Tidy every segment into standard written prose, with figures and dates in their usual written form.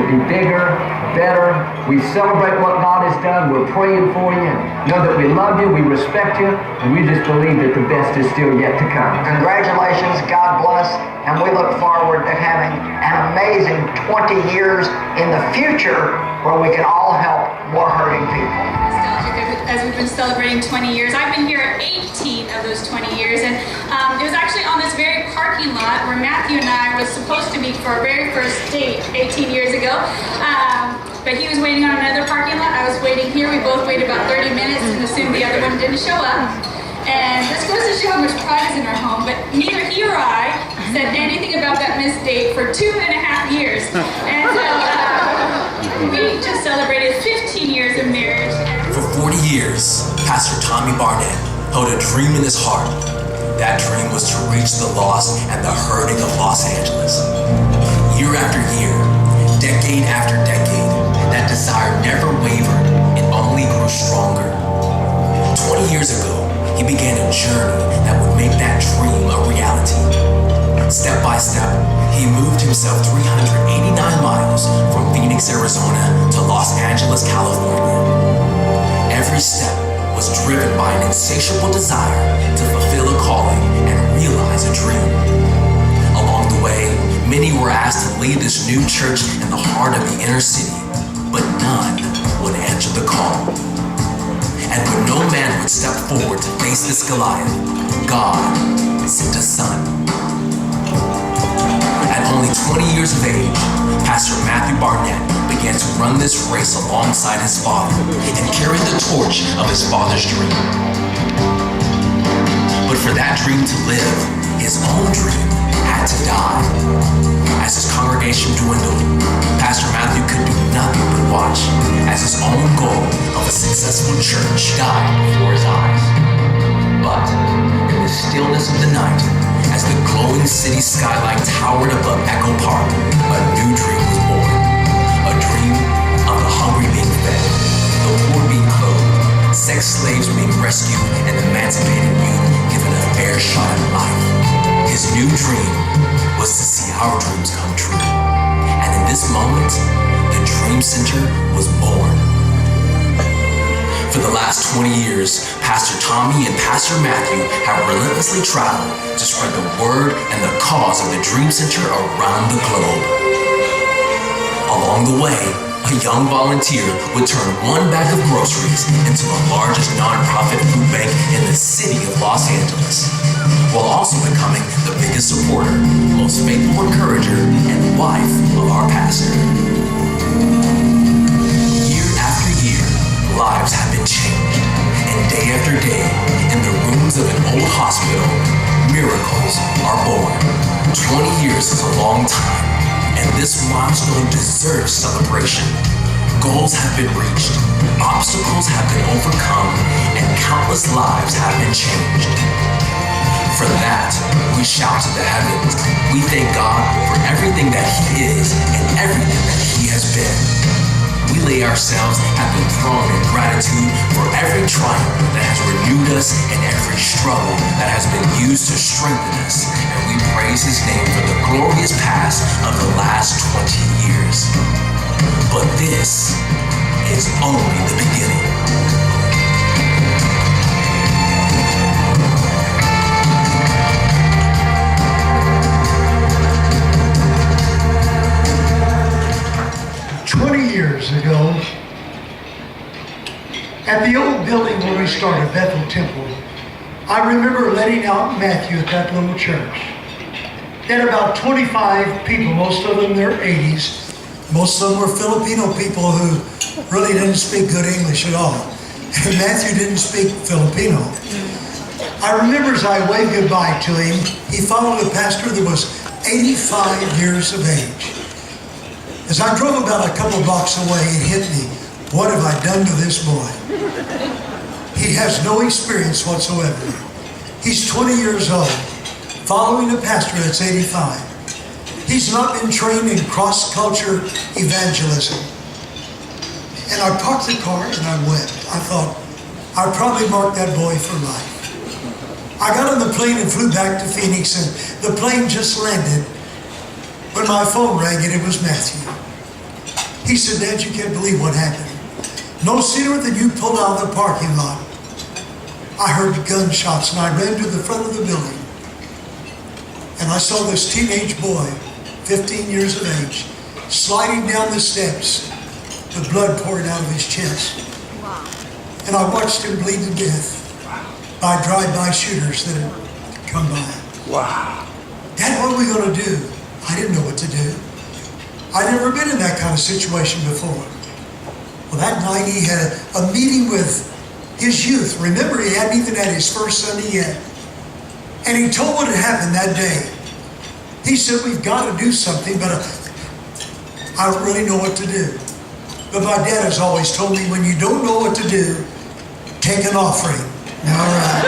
be bigger, better. We celebrate what God has done. We're praying for you. Know that we love you, we respect you, and we just believe that the best is still yet to come. Congratulations, God bless, and we look forward to having an amazing 20 years in the future where we can all help more hurting people. As we've been celebrating 20 years. I've been here 18 of those 20 years, and it was actually on this very parking lot where Matthew and I was supposed to meet for our very first date 18 years ago. But he was waiting on another parking lot. I was waiting here. We both waited about 30 minutes and assumed the other one didn't show up. And this goes to show how much pride is in our home, but neither he or I said anything about that missed date for 2.5 years. And so we just celebrated 15 years of marriage. For 40 years, Pastor Tommy Barnett held a dream in his heart. That dream was to reach the lost and the hurting of Los Angeles. Year after year, decade after decade, that desire never wavered, it only grew stronger. 20 years ago, he began a journey that would make that dream a reality. Step by step, he moved himself 389 miles from Phoenix, Arizona to Los Angeles, California. Every step was driven by an insatiable desire to fulfill a calling and realize a dream. Along the way, many were asked to lead this new church in the heart of the inner city, but none would answer the call. And when no man would step forward to face this Goliath, God sent a son. At only 20 years of age, Pastor Matthew Barnett began to run this race alongside his father and carry the torch of his father's dream. But for that dream to live, his own dream had to die. As his congregation dwindled, Pastor Matthew could do nothing but watch as his own goal of a successful church died before his eyes. But in the stillness of the night, as the glowing city skyline towered above Echo Park, a new dream was born. A dream of the hungry being fed, the poor being clothed, sex slaves being rescued, and emancipated youth given a fair shot at life. His new dream was to see our dreams come true. And in this moment, the Dream Center was born. For the last 20 years, Pastor Tommy and Pastor Matthew have relentlessly traveled to spread the word and the cause of the Dream Center around the globe. Along the way, a young volunteer would turn one bag of groceries into the largest nonprofit food bank in the city of Los Angeles, while also becoming the biggest supporter, most faithful encourager, and wife of our pastor. Year after year, lives have been changed, and day after day, in the rooms of an old hospital, miracles are born. 20 years is a long time, and this milestone deserves celebration. Goals have been reached, obstacles have been overcome, and countless lives have been changed. For that, we shout to the heavens. We thank God for everything that He is and everything that He has been. We lay ourselves at the throne in gratitude for every triumph that has renewed us and every struggle that has been used to strengthen us. And we praise His name for the glorious past of the last 20 years. But this is only the beginning. Years ago, at the old building where we started, Bethel Temple, I remember letting out Matthew at that little church. They had about 25 people, most of them in their 80s. Most of them were Filipino people who really didn't speak good English at all. And Matthew didn't speak Filipino. I remember as I waved goodbye to him, he followed a pastor that was 85 years of age. As I drove about a couple blocks away, it hit me. What have I done to this boy? He has no experience whatsoever. He's 20 years old, following a pastor that's 85. He's not been trained in cross-culture evangelism. And I parked the car and I wept. I thought, I'd probably mark that boy for life. I got on the plane and flew back to Phoenix, and the plane just landed. When my phone rang and it was Matthew. He said, Dad, you can't believe what happened. No sooner than you pulled out of the parking lot, I heard gunshots and I ran to the front of the building. And I saw this teenage boy, 15 years of age, sliding down the steps with blood pouring out of his chest. Wow. And I watched him bleed to death by drive-by shooters that had come by. Wow. Dad, what are we going to do? I didn't know what to do. I'd never been in that kind of situation before. Well, that night he had a meeting with his youth. Remember, he hadn't even had his first Sunday yet. And he told what had happened that day. He said, we've got to do something, but I don't really know what to do. But my dad has always told me, when you don't know what to do, take an offering. All right.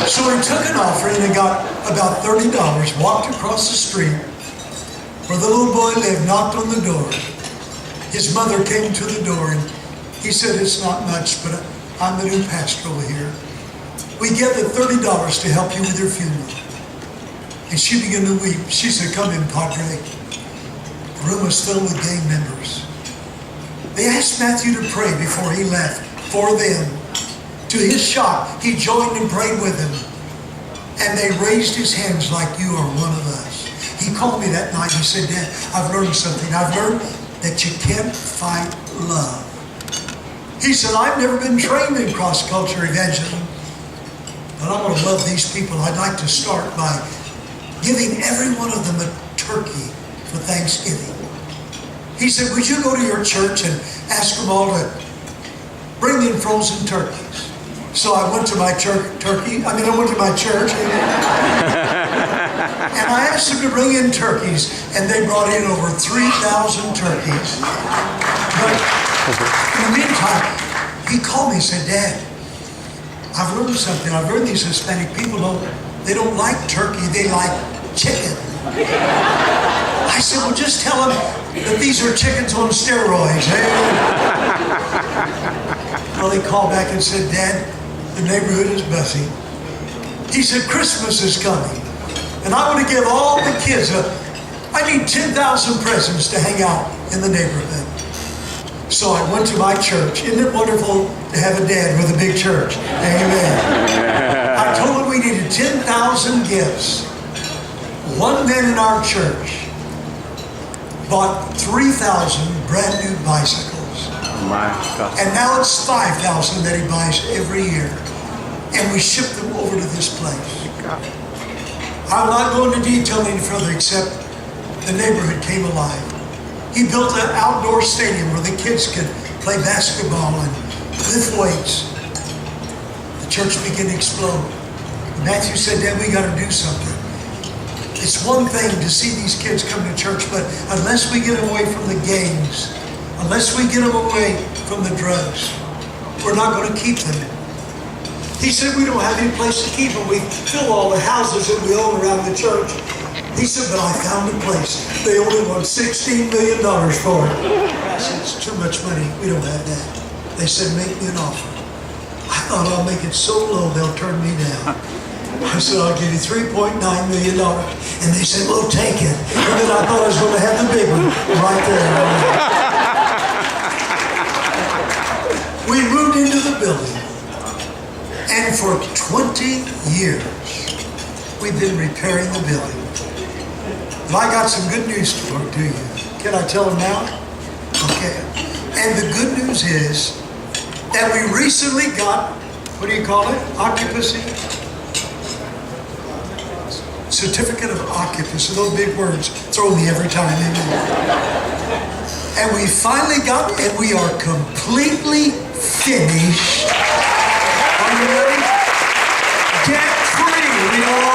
So he took an offering and got about $30, walked across the street where the little boy lived, knocked on the door. His mother came to the door and he said, it's not much, but I'm the new pastor over here. We give the $30 to help you with your funeral. And she began to weep. She said, come in, Padre. The room was filled with gang members. They asked Matthew to pray before he left for them. To his shock, he joined and prayed with them. And they raised his hands like, you are one of us. He called me that night and he said, Dad, I've learned something. I've learned that you can't fight love. He said, I've never been trained in cross-culture evangelism, but I'm going to love these people. I'd like to start by giving every one of them a turkey for Thanksgiving. He said, would you go to your church and ask them all to bring in frozen turkeys? So I went to my church, and I asked them to bring in turkeys, and they brought in over 3,000 turkeys. But in the meantime, he called me and said, Dad, I've learned something. I've learned these Hispanic people they don't like turkey, they like chicken. I said, well, just tell them that these are chickens on steroids. Hey? Well, he called back and said, Dad, the neighborhood is buzzing. He said, Christmas is coming, and I want to give all the kids I need 10,000 presents to hang out in the neighborhood. So I went to my church. Isn't it wonderful to have a dad with a big church? Amen. I told him we needed 10,000 gifts. One man in our church bought 3,000 brand new bicycles. My God. And now it's 5,000 that he buys every year. And we ship them over to this place. I'm not going to detail any further, except the neighborhood came alive. He built an outdoor stadium where the kids could play basketball and lift weights. The church began to explode. Matthew said, Dad, we got to do something. It's one thing to see these kids come to church, but unless we get them away from the gangs, unless we get them away from the drugs, we're not going to keep them. He said, we don't have any place to keep them. We fill all the houses that we own around the church. He said, but I found a place. They only want $16 million for it. I said, it's too much money. We don't have that. They said, make me an offer. I thought I'll make it so low they'll turn me down. I said, I'll give you $3.9 million. And they said, well, take it. And then I thought I was going to have the big one right there. We moved into the building. And for 20 years, we've been repairing the building. But I got some good news to you. Can I tell them now? Okay. And the good news is that we recently got, what do you call it? Occupancy? Certificate of occupancy. Those big words throw me every time. And we finally got, and we are completely finished. Are you ready? Debt free. We don't